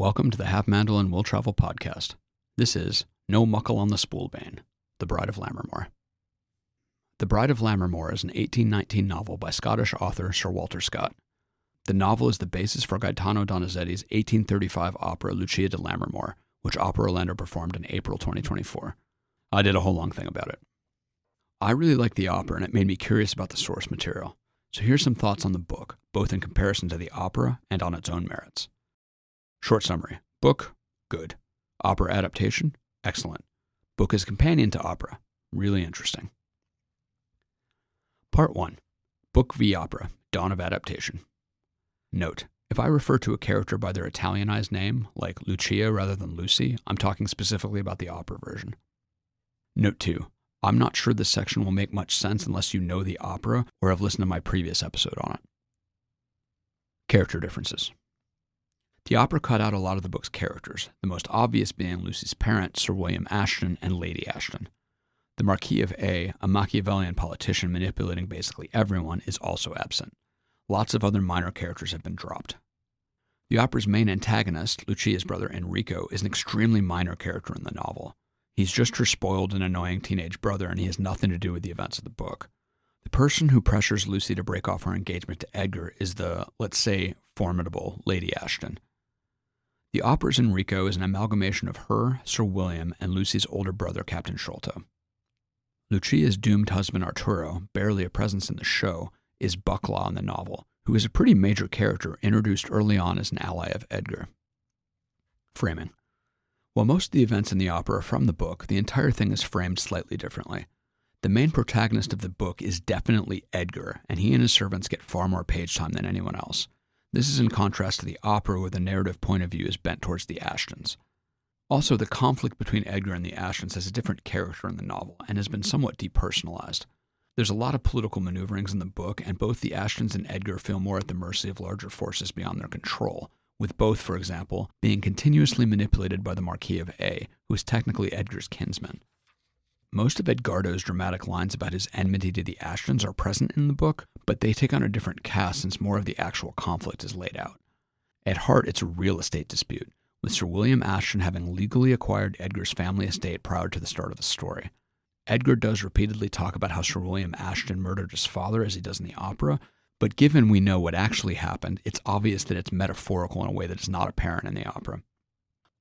Welcome to the Half Mandolin Will Travel podcast. This is No Muckle on the Spule, Bane, The Bride of Lammermoor. The Bride of Lammermoor is an 1819 novel by Scottish author Sir Walter Scott. The novel is the basis for Gaetano Donizetti's 1835 opera Lucia di Lammermoor, which Opera Orlando performed in April 2024. I did a whole long thing about it. I really liked the opera and it made me curious about the source material. So here's some thoughts on the book, both in comparison to the opera and on its own merits. Short summary. Book, good. Opera adaptation, excellent. Book as companion to opera, really interesting. Part 1. Book v. Opera, Dawn of Adaptation. Note, if I refer to a character by their Italianized name, like Lucia rather than Lucy, I'm talking specifically about the opera version. Note 2. I'm not sure this section will make much sense unless you know the opera or have listened to my previous episode on it. Character differences. The opera cut out a lot of the book's characters, the most obvious being Lucy's parent, Sir William Ashton, and Lady Ashton. The Marquis of A Machiavellian politician manipulating basically everyone, is also absent. Lots of other minor characters have been dropped. The opera's main antagonist, Lucia's brother Enrico, is an extremely minor character in the novel. He's just her spoiled and annoying teenage brother, and he has nothing to do with the events of the book. The person who pressures Lucy to break off her engagement to Edgar is the, let's say, formidable Lady Ashton. The opera's Enrico is an amalgamation of her, Sir William, and Lucy's older brother, Captain Sholto. Lucia's doomed husband Arturo, barely a presence in the show, is Bucklaw in the novel, who is a pretty major character introduced early on as an ally of Edgar. Framing. While most of the events in the opera are from the book, the entire thing is framed slightly differently. The main protagonist of the book is definitely Edgar, and he and his servants get far more page time than anyone else. This is in contrast to the opera where the narrative point of view is bent towards the Ashtons. Also, the conflict between Edgar and the Ashtons has a different character in the novel and has been somewhat depersonalized. There's a lot of political maneuverings in the book, and both the Ashtons and Edgar feel more at the mercy of larger forces beyond their control, with both, for example, being continuously manipulated by the Marquis of A, who is technically Edgar's kinsman. Most of Edgardo's dramatic lines about his enmity to the Ashtons are present in the book, but they take on a different cast since more of the actual conflict is laid out. At heart, it's a real estate dispute, with Sir William Ashton having legally acquired Edgar's family estate prior to the start of the story. Edgar does repeatedly talk about how Sir William Ashton murdered his father as he does in the opera, but given we know what actually happened, it's obvious that it's metaphorical in a way that is not apparent in the opera.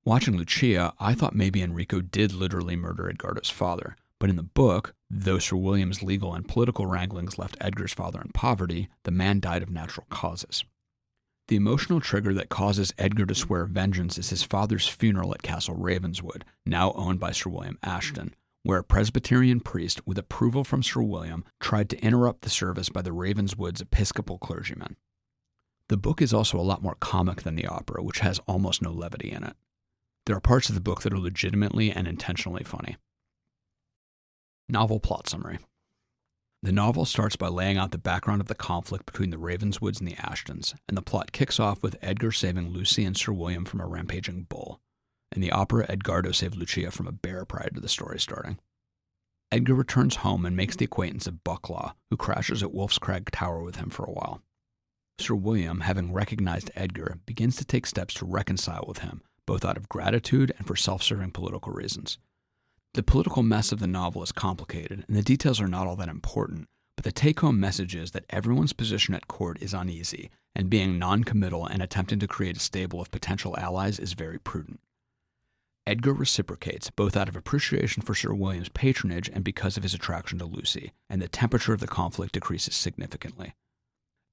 Watching Lucia, I thought maybe Enrico did literally murder Edgardo's father, but in the book, though Sir William's legal and political wranglings left Edgar's father in poverty, the man died of natural causes. The emotional trigger that causes Edgar to swear vengeance is his father's funeral at Castle Ravenswood, now owned by Sir William Ashton, where a Presbyterian priest, with approval from Sir William, tried to interrupt the service by the Ravenswood's Episcopal clergyman. The book is also a lot more comic than the opera, which has almost no levity in it. There are parts of the book that are legitimately and intentionally funny. Novel plot summary. The novel starts by laying out the background of the conflict between the Ravenswoods and the Ashtons, and the plot kicks off with Edgar saving Lucy and Sir William from a rampaging bull. In the opera, Edgardo saved Lucia from a bear prior to the story starting. Edgar returns home and makes the acquaintance of Bucklaw, who crashes at Wolf's Crag Tower with him for a while. Sir William, having recognized Edgar, begins to take steps to reconcile with him, both out of gratitude and for self-serving political reasons. The political mess of the novel is complicated, and the details are not all that important, but the take-home message is that everyone's position at court is uneasy, and being non-committal and attempting to create a stable of potential allies is very prudent. Edgar reciprocates, both out of appreciation for Sir William's patronage and because of his attraction to Lucy, and the temperature of the conflict decreases significantly.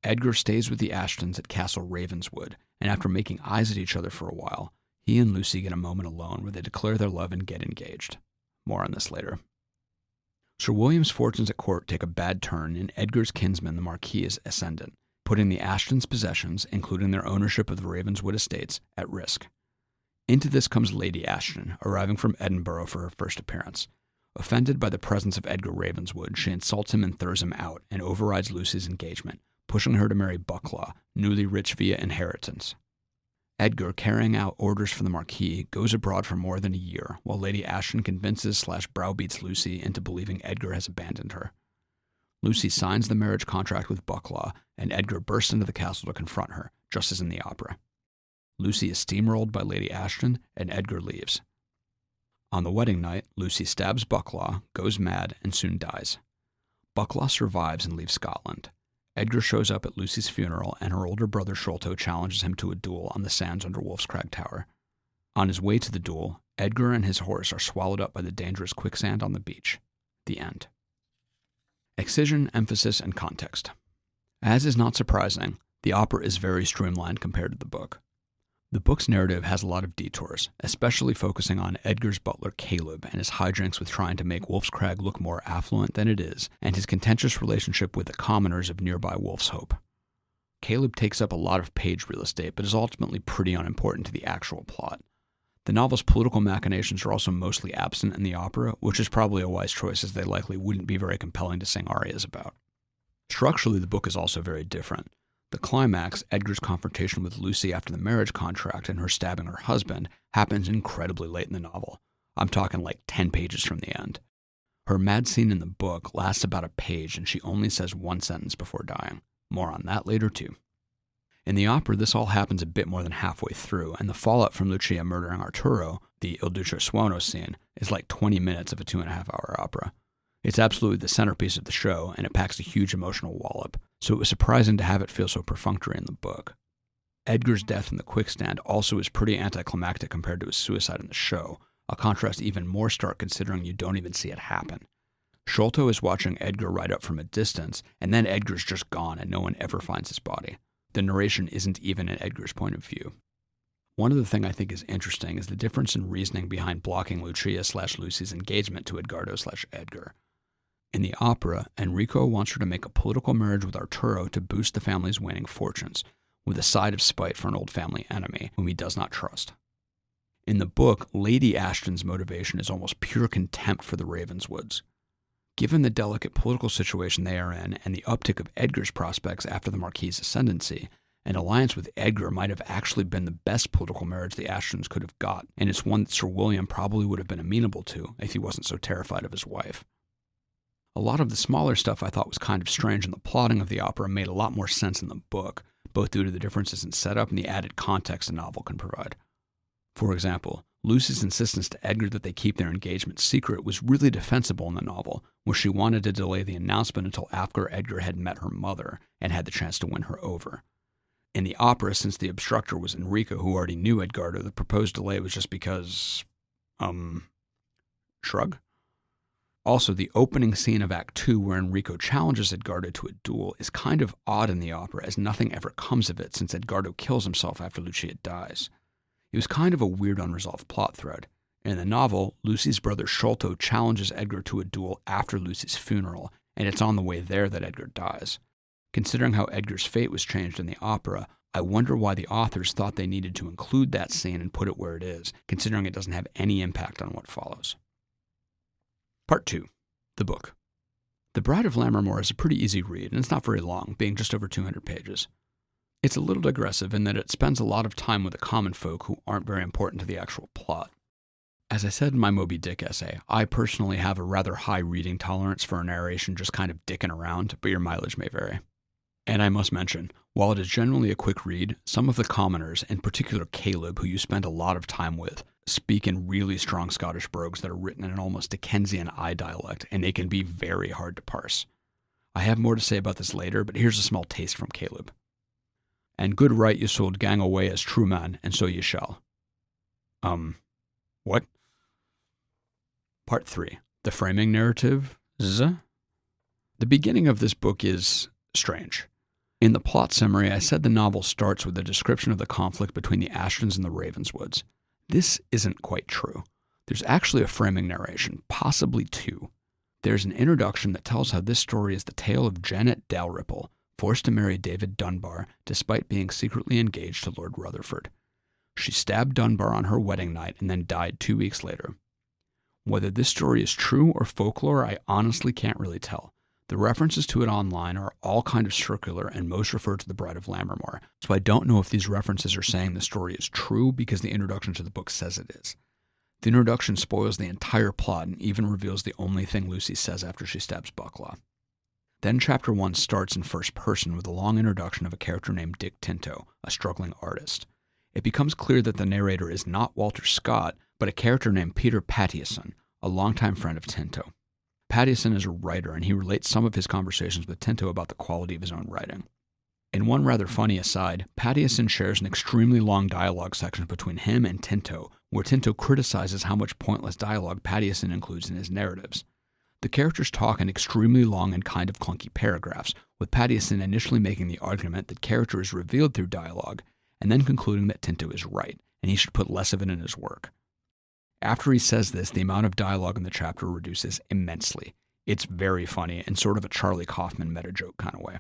Edgar stays with the Ashtons at Castle Ravenswood, and after making eyes at each other for a while, he and Lucy get a moment alone where they declare their love and get engaged. More on this later. Sir William's fortunes at court take a bad turn, and Edgar's kinsman, the Marquis, is ascendant, putting the Ashtons' possessions, including their ownership of the Ravenswood estates, at risk. Into this comes Lady Ashton, arriving from Edinburgh for her first appearance. Offended by the presence of Edgar Ravenswood, she insults him and throws him out, and overrides Lucy's engagement, pushing her to marry Bucklaw, newly rich via inheritance. Edgar, carrying out orders for the Marquis, goes abroad for more than a year, while Lady Ashton convinces/browbeats Lucy into believing Edgar has abandoned her. Lucy signs the marriage contract with Bucklaw, and Edgar bursts into the castle to confront her, just as in the opera. Lucy is steamrolled by Lady Ashton, and Edgar leaves. On the wedding night, Lucy stabs Bucklaw, goes mad, and soon dies. Bucklaw survives and leaves Scotland. Edgar shows up at Lucy's funeral, and her older brother Sholto challenges him to a duel on the sands under Wolf's Crag Tower. On his way to the duel, Edgar and his horse are swallowed up by the dangerous quicksand on the beach. The end. Excision, emphasis, and context. As is not surprising, the opera is very streamlined compared to the book. The book's narrative has a lot of detours, especially focusing on Edgar's butler Caleb and his hijinks with trying to make Wolf's Crag look more affluent than it is, and his contentious relationship with the commoners of nearby Wolf's Hope. Caleb takes up a lot of page real estate, but is ultimately pretty unimportant to the actual plot. The novel's political machinations are also mostly absent in the opera, which is probably a wise choice as they likely wouldn't be very compelling to sing arias about. Structurally, the book is also very different. The climax, Edgar's confrontation with Lucy after the marriage contract and her stabbing her husband, happens incredibly late in the novel. I'm talking like 10 pages from the end. Her mad scene in the book lasts about a page and she only says one sentence before dying. More on that later too. In the opera, this all happens a bit more than halfway through, and the fallout from Lucia murdering Arturo, the Il Duce Suono scene, is like 20 minutes of a 2.5-hour opera. It's absolutely the centerpiece of the show, and it packs a huge emotional wallop, so it was surprising to have it feel so perfunctory in the book. Edgar's death in the quicksand also is pretty anticlimactic compared to his suicide in the show, a contrast even more stark considering you don't even see it happen. Sholto is watching Edgar ride up from a distance, and then Edgar's just gone and no one ever finds his body. The narration isn't even in Edgar's point of view. One other thing I think is interesting is the difference in reasoning behind blocking Lucia/Lucy's engagement to Edgardo/Edgar. In the opera, Enrico wants her to make a political marriage with Arturo to boost the family's waning fortunes, with a side of spite for an old family enemy whom he does not trust. In the book, Lady Ashton's motivation is almost pure contempt for the Ravenswoods. Given the delicate political situation they are in and the uptick of Edgar's prospects after the Marquis's ascendancy, an alliance with Edgar might have actually been the best political marriage the Ashtons could have got, and it's one that Sir William probably would have been amenable to if he wasn't so terrified of his wife. A lot of the smaller stuff I thought was kind of strange in the plotting of the opera made a lot more sense in the book, both due to the differences in setup and the added context a novel can provide. For example, Lucy's insistence to Edgar that they keep their engagement secret was really defensible in the novel, where she wanted to delay the announcement until after Edgar had met her mother and had the chance to win her over. In the opera, since the obstructor was Enrico, who already knew Edgardo, the proposed delay was just because, shrug? Also, the opening scene of Act 2, where Enrico challenges Edgardo to a duel, is kind of odd in the opera, as nothing ever comes of it since Edgardo kills himself after Lucia dies. It was kind of a weird unresolved plot thread. In the novel, Lucy's brother Sholto challenges Edgar to a duel after Lucy's funeral, and it's on the way there that Edgar dies. Considering how Edgar's fate was changed in the opera, I wonder why the authors thought they needed to include that scene and put it where it is, considering it doesn't have any impact on what follows. Part 2. The book. The Bride of Lammermoor is a pretty easy read, and it's not very long, being just over 200 pages. It's a little digressive in that it spends a lot of time with the common folk who aren't very important to the actual plot. As I said in my Moby Dick essay, I personally have a rather high reading tolerance for a narration just kind of dicking around, but your mileage may vary. And I must mention, while it is generally a quick read, some of the commoners, in particular Caleb, who you spend a lot of time with, speak in really strong Scottish brogues that are written in an almost Dickensian I dialect, and they can be very hard to parse. I have more to say about this later, but here's a small taste from Caleb. And good right ye sold gang away as true man, and so ye shall. What? Part 3. The framing narrative. The beginning of this book is strange. In the plot summary, I said the novel starts with a description of the conflict between the Ashtons and the Ravenswoods. This isn't quite true. There's actually a framing narration, possibly two. There's an introduction that tells how this story is the tale of Janet Dalrymple, forced to marry David Dunbar despite being secretly engaged to Lord Rutherford. She stabbed Dunbar on her wedding night and then died 2 weeks later. Whether this story is true or folklore, I honestly can't really tell. The references to it online are all kind of circular and most refer to the Bride of Lammermoor, so I don't know if these references are saying the story is true because the introduction to the book says it is. The introduction spoils the entire plot and even reveals the only thing Lucy says after she stabs Bucklaw. Then Chapter 1 starts in first person with a long introduction of a character named Dick Tinto, a struggling artist. it becomes clear that the narrator is not Walter Scott, but a character named Peter Patterson, a longtime friend of Tinto. Patterson is a writer, and he relates some of his conversations with Tinto about the quality of his own writing. In one rather funny aside, Patterson shares an extremely long dialogue section between him and Tinto, where Tinto criticizes how much pointless dialogue Patterson includes in his narratives. The characters talk in extremely long and kind of clunky paragraphs, with Patterson initially making the argument that character is revealed through dialogue, and then concluding that Tinto is right, and he should put less of it in his work. After he says this, the amount of dialogue in the chapter reduces immensely. It's very funny, in sort of a Charlie Kaufman meta-joke kind of way.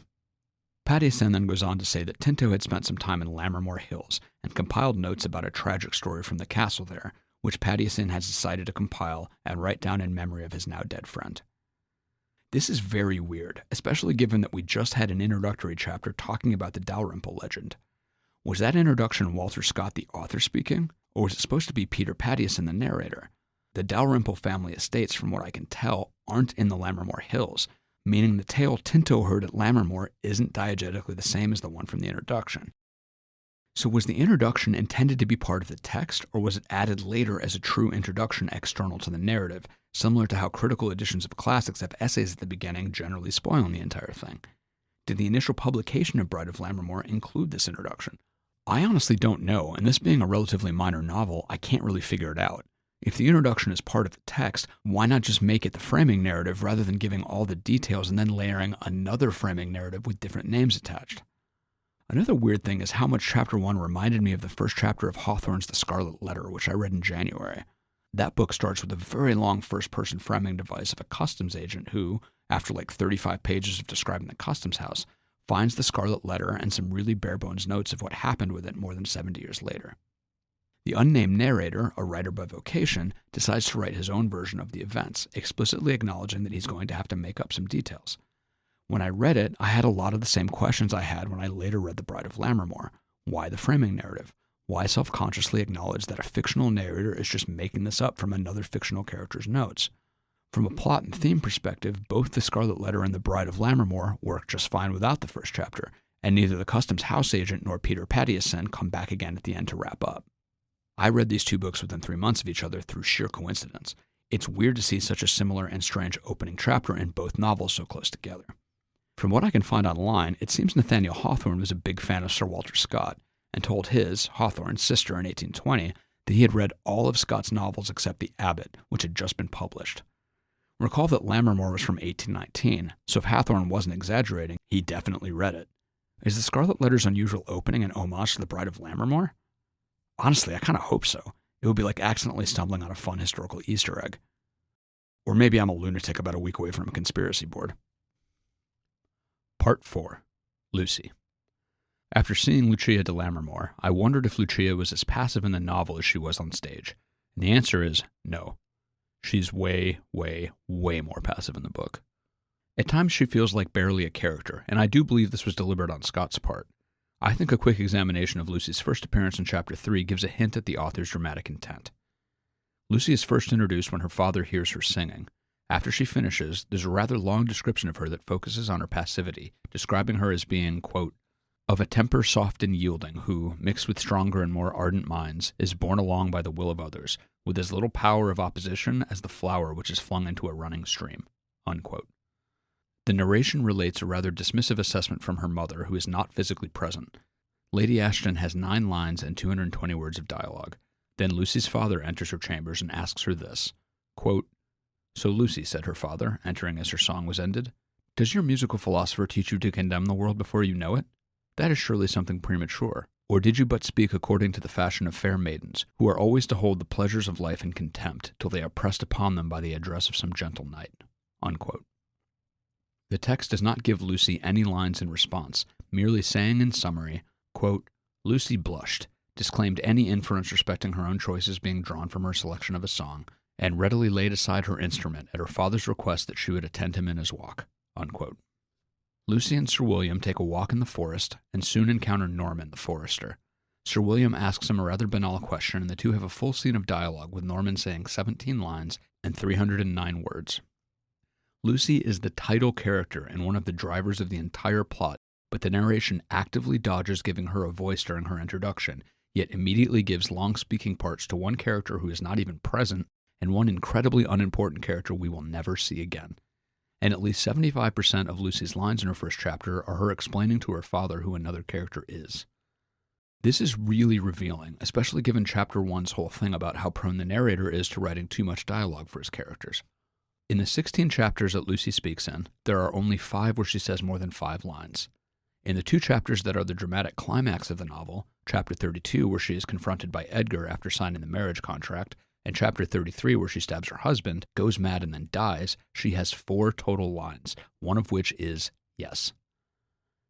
Patterson then goes on to say that Tinto had spent some time in Lammermoor Hills and compiled notes about a tragic story from the castle there, which Patterson has decided to compile and write down in memory of his now dead friend. This is very weird, especially given that we just had an introductory chapter talking about the Dalrymple legend. Was that introduction Walter Scott the author speaking, or was it supposed to be Peter Patterson the narrator? The Dalrymple family estates, from what I can tell, aren't in the Lammermoor Hills, meaning the tale Tinto heard at Lammermoor isn't diegetically the same as the one from the introduction. So was the introduction intended to be part of the text, or was it added later as a true introduction external to the narrative, similar to how critical editions of classics have essays at the beginning, generally spoiling the entire thing? Did the initial publication of Bride of Lammermoor include this introduction? I honestly don't know, and this being a relatively minor novel, I can't really figure it out. If the introduction is part of the text, why not just make it the framing narrative rather than giving all the details and then layering another framing narrative with different names attached? Another weird thing is how much Chapter 1 reminded me of the first chapter of Hawthorne's The Scarlet Letter, which I read in January. That book starts with a very long first-person framing device of a customs agent who, after like 35 pages of describing the customs house, finds the Scarlet Letter and some really bare-bones notes of what happened with it more than 70 years later. The unnamed narrator, a writer by vocation, decides to write his own version of the events, explicitly acknowledging that he's going to have to make up some details. When I read it, I had a lot of the same questions I had when I later read The Bride of Lammermoor. Why the framing narrative? Why self-consciously acknowledge that a fictional narrator is just making this up from another fictional character's notes? From a plot and theme perspective, both The Scarlet Letter and The Bride of Lammermoor work just fine without the first chapter, and neither the customs house agent nor Peter Patterson come back again at the end to wrap up. I read these two books within 3 months of each other through sheer coincidence. It's weird to see such a similar and strange opening chapter in both novels so close together. From what I can find online, it seems Nathaniel Hawthorne was a big fan of Sir Walter Scott, and told his, Hawthorne's, sister in 1820 that he had read all of Scott's novels except The Abbot, which had just been published. Recall that Lammermoor was from 1819, so if Hawthorne wasn't exaggerating, he definitely read it. Is The Scarlet Letter's unusual opening an homage to The Bride of Lammermoor? Honestly, I kind of hope so. It would be like accidentally stumbling on a fun historical Easter egg. Or maybe I'm a lunatic about a week away from a conspiracy board. Part 4. Lucy. After seeing Lucia di Lammermoor, I wondered if Lucia was as passive in the novel as she was on stage. And the answer is no. She's way, way, way more passive in the book. At times she feels like barely a character, and I do believe this was deliberate on Scott's part. I think a quick examination of Lucy's first appearance in Chapter 3 gives a hint at the author's dramatic intent. Lucy is first introduced when her father hears her singing. After she finishes, there's a rather long description of her that focuses on her passivity, describing her as being, quote, of a temper soft and yielding, who, mixed with stronger and more ardent minds, is borne along by the will of others, with as little power of opposition as the flower which is flung into a running stream, unquote. The narration relates a rather dismissive assessment from her mother, who is not physically present. Lady Ashton has 9 lines and 220 words of dialogue. Then Lucy's father enters her chambers and asks her this, quote, "So Lucy," said her father, entering as her song was ended, "does your musical philosopher teach you to condemn the world before you know it? That is surely something premature. Or did you but speak according to the fashion of fair maidens, who are always to hold the pleasures of life in contempt, till they are pressed upon them by the address of some gentle knight?" Unquote. The text does not give Lucy any lines in response, merely saying in summary, quote, "Lucy blushed, disclaimed any inference respecting her own choices being drawn from her selection of a song, and readily laid aside her instrument at her father's request that she would attend him in his walk." Unquote. Lucy and Sir William take a walk in the forest and soon encounter Norman, the forester. Sir William asks him a rather banal question, and the two have a full scene of dialogue with Norman saying 17 lines and 309 words. Lucy is the title character and one of the drivers of the entire plot, but the narration actively dodges giving her a voice during her introduction, yet immediately gives long speaking parts to one character who is not even present and one incredibly unimportant character we will never see again. And at least 75% of Lucy's lines in her first chapter are her explaining to her father who another character is. This is really revealing, especially given Chapter 1's whole thing about how prone the narrator is to writing too much dialogue for his characters. In the 16 chapters that Lucy speaks in, there are only 5 where she says more than 5 lines. In the 2 chapters that are the dramatic climax of the novel, Chapter 32, where she is confronted by Edgar after signing the marriage contract, and Chapter 33, where she stabs her husband, goes mad, and then dies, she has 4 total lines, one of which is yes.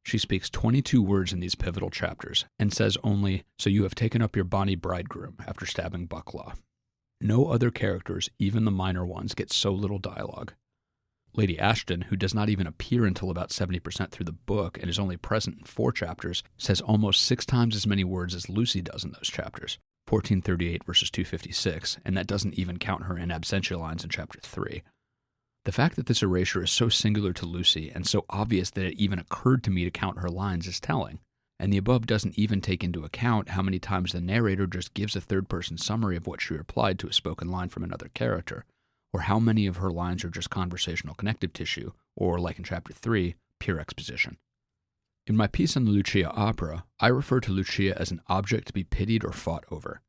She speaks 22 words in these pivotal chapters, and says only, "So you have taken up your bonny bridegroom," after stabbing Bucklaw. No other characters, even the minor ones, get so little dialogue. Lady Ashton, who does not even appear until about 70% through the book and is only present in 4 chapters, says almost 6 times as many words as Lucy does in those chapters, 1438 versus 256, and that doesn't even count her in absentia lines in Chapter 3. The fact that this erasure is so singular to Lucy and so obvious that it even occurred to me to count her lines is telling, and the above doesn't even take into account how many times the narrator just gives a third-person summary of what she replied to a spoken line from another character, or how many of her lines are just conversational connective tissue, or, like in Chapter 3, pure exposition. In my piece on the Lucia opera, I refer to Lucia as an object to be pitied or fought over.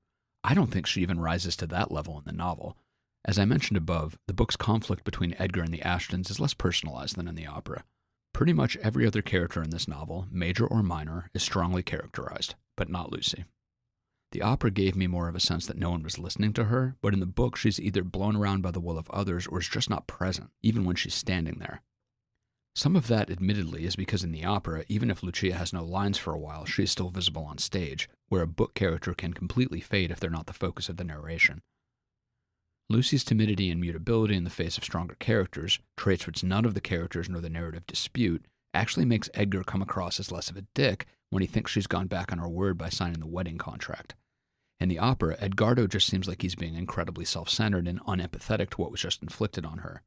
I don't think she even rises to that level in the novel. As I mentioned above, the book's conflict between Edgar and the Ashtons is less personalized than in the opera. Pretty much every other character in this novel, major or minor, is strongly characterized, but not Lucy. The opera gave me more of a sense that no one was listening to her, but in the book she's either blown around by the will of others or is just not present, even when she's standing there. Some of that, admittedly, is because in the opera, even if Lucia has no lines for a while, she is still visible on stage, where a book character can completely fade if they're not the focus of the narration. Lucy's timidity and mutability in the face of stronger characters, traits which none of the characters nor the narrative dispute, actually makes Edgar come across as less of a dick when he thinks she's gone back on her word by signing the wedding contract. In the opera, Edgardo just seems like he's being incredibly self-centered and unempathetic to what was just inflicted on her.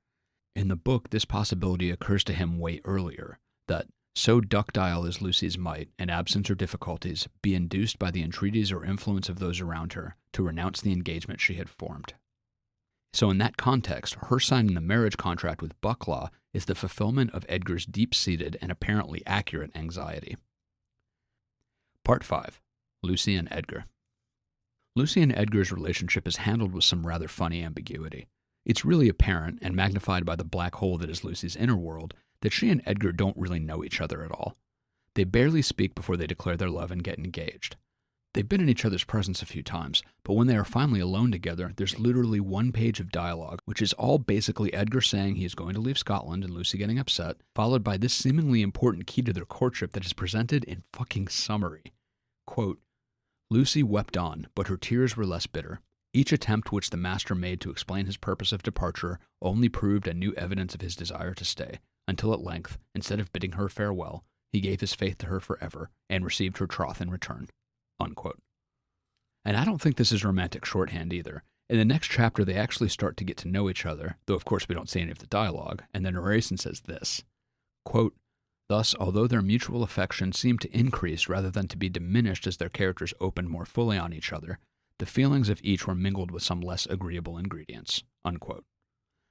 In the book, this possibility occurs to him way earlier, that so ductile is Lucy's might, and absence or difficulties be induced by the entreaties or influence of those around her to renounce the engagement she had formed. So in that context, her signing the marriage contract with Bucklaw is the fulfillment of Edgar's deep-seated and apparently accurate anxiety. Part 5. Lucy and Edgar. Lucy and Edgar's relationship is handled with some rather funny ambiguity. It's really apparent, and magnified by the black hole that is Lucy's inner world, that she and Edgar don't really know each other at all. They barely speak before they declare their love and get engaged. They've been in each other's presence a few times, but when they are finally alone together, there's literally 1 page of dialogue, which is all basically Edgar saying he is going to leave Scotland and Lucy getting upset, followed by this seemingly important key to their courtship that is presented in fucking summary. Quote, "Lucy wept on, but her tears were less bitter. Each attempt which the master made to explain his purpose of departure only proved a new evidence of his desire to stay, until at length, instead of bidding her farewell, he gave his faith to her forever, and received her troth in return." Unquote. And I don't think this is romantic shorthand either. In the next chapter, they actually start to get to know each other, though of course we don't see any of the dialogue, and the narration says this, quote, "Thus, although their mutual affection seemed to increase rather than to be diminished as their characters opened more fully on each other, the feelings of each were mingled with some less agreeable ingredients." Unquote.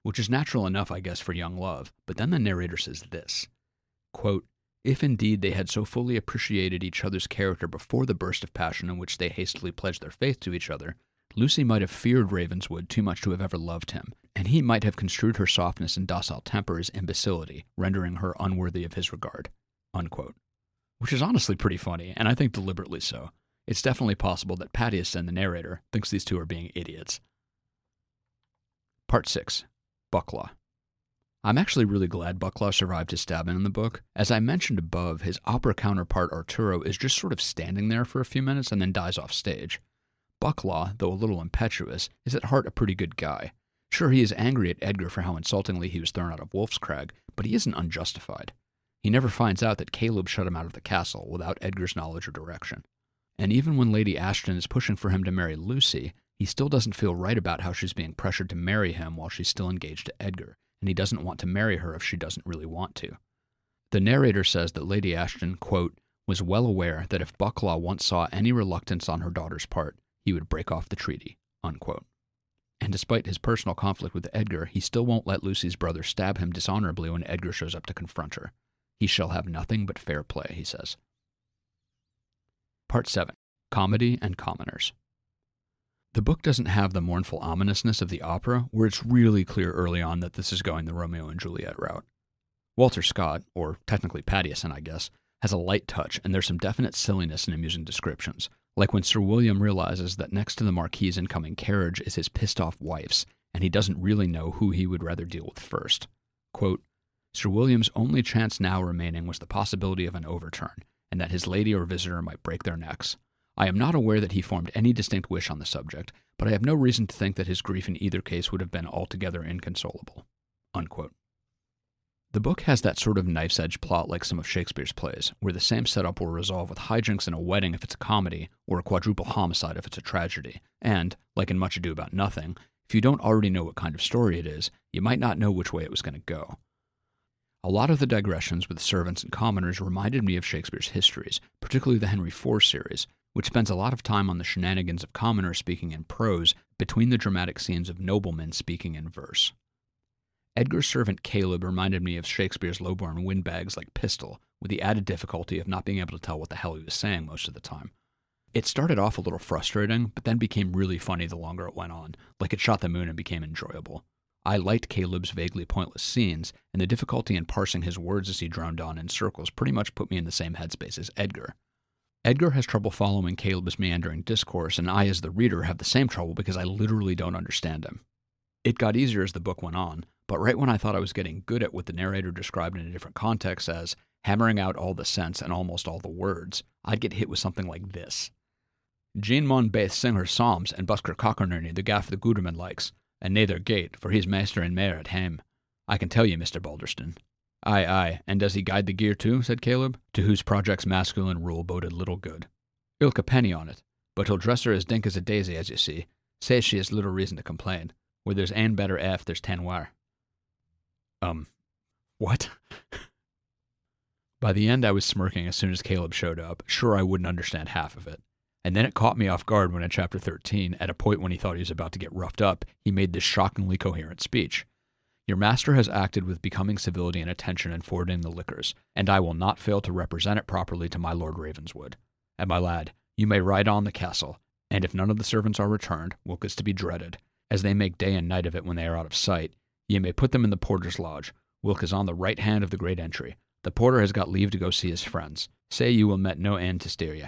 Which is natural enough, I guess, for young love, but then the narrator says this, quote, "If indeed they had so fully appreciated each other's character before the burst of passion in which they hastily pledged their faith to each other, Lucy might have feared Ravenswood too much to have ever loved him, and he might have construed her softness and docile temper as imbecility, rendering her unworthy of his regard." Unquote. Which is honestly pretty funny, and I think deliberately so. It's definitely possible that Pattiason, the narrator, thinks these two are being idiots. Part 6. Bucklaw. I'm actually really glad Bucklaw survived his stabbing in the book. As I mentioned above, his opera counterpart Arturo is just sort of standing there for a few minutes and then dies off stage. Bucklaw, though a little impetuous, is at heart a pretty good guy. Sure, he is angry at Edgar for how insultingly he was thrown out of Wolf's Crag, but he isn't unjustified. He never finds out that Caleb shut him out of the castle without Edgar's knowledge or direction. And even when Lady Ashton is pushing for him to marry Lucy, he still doesn't feel right about how she's being pressured to marry him while she's still engaged to Edgar, and he doesn't want to marry her if she doesn't really want to. The narrator says that Lady Ashton, quote, was well aware that if Bucklaw once saw any reluctance on her daughter's part, he would break off the treaty, unquote. And despite his personal conflict with Edgar, he still won't let Lucy's brother stab him dishonorably when Edgar shows up to confront her. He shall have nothing but fair play, he says. Part 7. Comedy and Commoners. The book doesn't have the mournful ominousness of the opera, where it's really clear early on that this is going the Romeo and Juliet route. Walter Scott, or technically Pattiason, I guess, has a light touch, and there's some definite silliness in amusing descriptions, like when Sir William realizes that next to the Marquis's incoming carriage is his pissed-off wife's, and he doesn't really know who he would rather deal with first. Quote, Sir William's only chance now remaining was the possibility of an overturn, and that his lady or visitor might break their necks. I am not aware that he formed any distinct wish on the subject, but I have no reason to think that his grief in either case would have been altogether inconsolable. Unquote. The book has that sort of knife's-edge plot like some of Shakespeare's plays, where the same setup will resolve with hijinks in a wedding if it's a comedy, or a quadruple homicide if it's a tragedy, and, like in Much Ado About Nothing, if you don't already know what kind of story it is, you might not know which way it was going to go. A lot of the digressions with servants and commoners reminded me of Shakespeare's histories, particularly the Henry IV series, which spends a lot of time on the shenanigans of commoners speaking in prose between the dramatic scenes of noblemen speaking in verse. Edgar's servant Caleb reminded me of Shakespeare's lowborn windbags like Pistol, with the added difficulty of not being able to tell what the hell he was saying most of the time. It started off a little frustrating, but then became really funny the longer it went on, like it shot the moon and became enjoyable. I liked Caleb's vaguely pointless scenes, and the difficulty in parsing his words as he droned on in circles pretty much put me in the same headspace as Edgar. Edgar has trouble following Caleb's meandering discourse, and I, as the reader, have the same trouble because I literally don't understand him. It got easier as the book went on, but right when I thought I was getting good at what the narrator described in a different context as hammering out all the sense and almost all the words, I'd get hit with something like this. Jean mun baith sing her psalms and busk her cockernerney the gaff the Guderman likes, and nae their gate, for he's master and mayor at hame. I can tell you, Mr. Balderston. Aye, and does he guide the gear too? Said Caleb, to whose project's masculine rule boded little good. Ilk a penny on it, but he'll dress her as dink as a daisy, as you see. Says she has little reason to complain. Where there's ane better eff, there's 10 war. What? By the end, I was smirking as soon as Caleb showed up, sure I wouldn't understand half of it. And then it caught me off guard when in chapter 13, at a point when he thought he was about to get roughed up, he made this shockingly coherent speech. Your master has acted with becoming civility and attention in forwarding the liquors, and I will not fail to represent it properly to my Lord Ravenswood. And my lad, you may ride on the castle, and if none of the servants are returned, whilk is to be dreaded, as they make day and night of it when they are out of sight, ye may put them in the porter's lodge, whilk is on the right hand of the great entry. The porter has got leave to go see his friends. Say you will met no end to steer ye.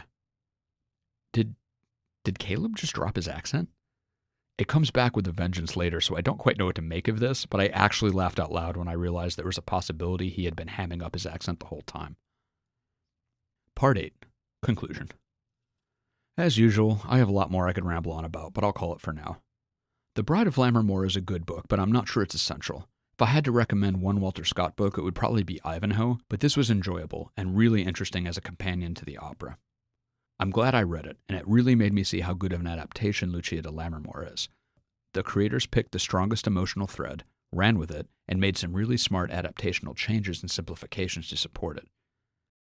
Did Caleb just drop his accent? It comes back with a vengeance later, so I don't quite know what to make of this, but I actually laughed out loud when I realized there was a possibility he had been hamming up his accent the whole time. Part 8. Conclusion. As usual, I have a lot more I could ramble on about, but I'll call it for now. The Bride of Lammermoor is a good book, but I'm not sure it's essential. If I had to recommend one Walter Scott book, it would probably be Ivanhoe, but this was enjoyable and really interesting as a companion to the opera. I'm glad I read it, and it really made me see how good of an adaptation Lucia di Lammermoor is. The creators picked the strongest emotional thread, ran with it, and made some really smart adaptational changes and simplifications to support it.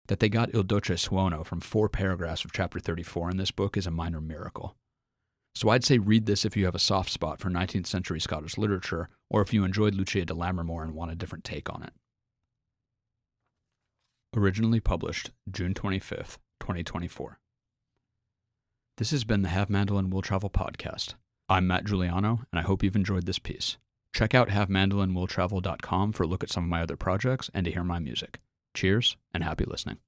That they got Il Duce Suono from 4 paragraphs of chapter 34 in this book is a minor miracle. So I'd say read this if you have a soft spot for 19th century Scottish literature, or if you enjoyed Lucia di Lammermoor and want a different take on it. Originally published June 25th, 2024. This has been the Have Mandolin Will Travel podcast. I'm Matt Giuliano, and I hope you've enjoyed this piece. Check out havemandolinwilltravel.com for a look at some of my other projects and to hear my music. Cheers, and happy listening.